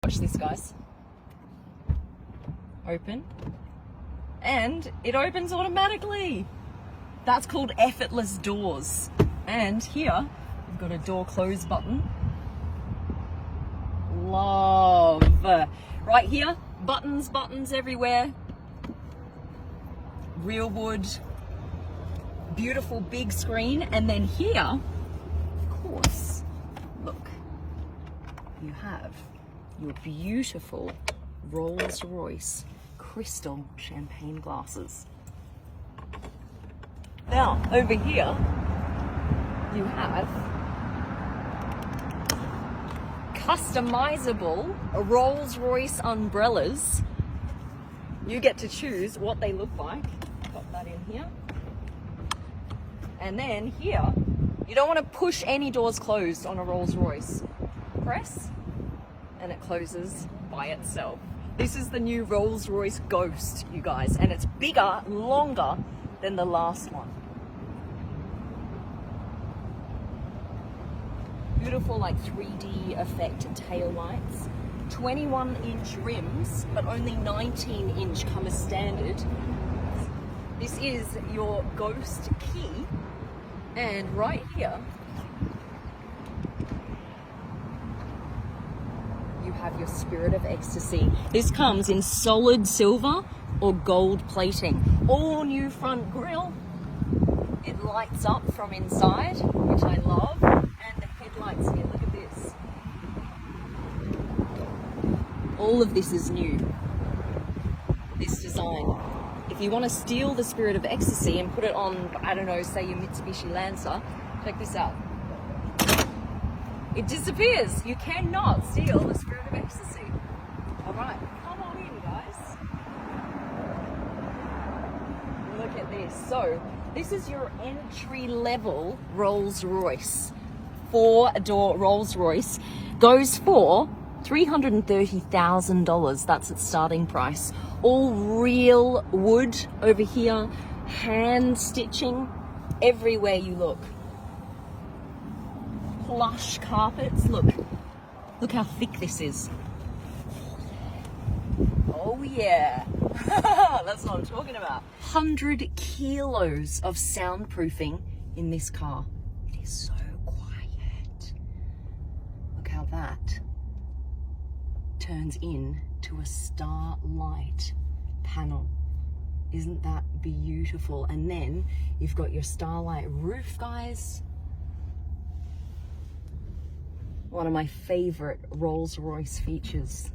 Watch this, guys. Open. And it opens automatically. That's called effortless doors. And here, we've got a door close button. Love. Right here, buttons everywhere. Real wood. Beautiful big screen. And then here, of course, look, you have your beautiful Rolls-Royce crystal champagne glasses. Now, over here, you have customizable Rolls-Royce umbrellas. You get to choose what they look like. Pop that in here. And then here, you don't want to push any doors closed on a Rolls-Royce. Press, and it closes by itself. This is the new Rolls-Royce Ghost, you guys, and it's bigger, longer than the last one. Beautiful, like 3D effect tail lights. 21-inch rims, but only 19-inch come as standard. This is your Ghost key, and right here, you have your Spirit of Ecstasy. This comes in solid silver or gold plating. All new front grille. It lights up from inside, which I love. And the headlights here, look at this. All of this is new. This design. If you want to steal the Spirit of Ecstasy and put it on, I don't know, say your Mitsubishi Lancer, check this out. It disappears. You cannot steal the Spirit of Ecstasy. All right, come on in, guys. Look at this. So, this is your entry-level Rolls-Royce. 4-door Rolls-Royce goes for $330,000. That's its starting price. All real wood over here, hand stitching everywhere you look. Plush carpets. Look how thick this is. Oh yeah. That's what I'm talking about. 100 kilos of soundproofing in this car. It is so quiet. Look how that turns into a starlight panel. Isn't that beautiful? And then you've got your starlight roof, guys. One of my favorite Rolls-Royce features.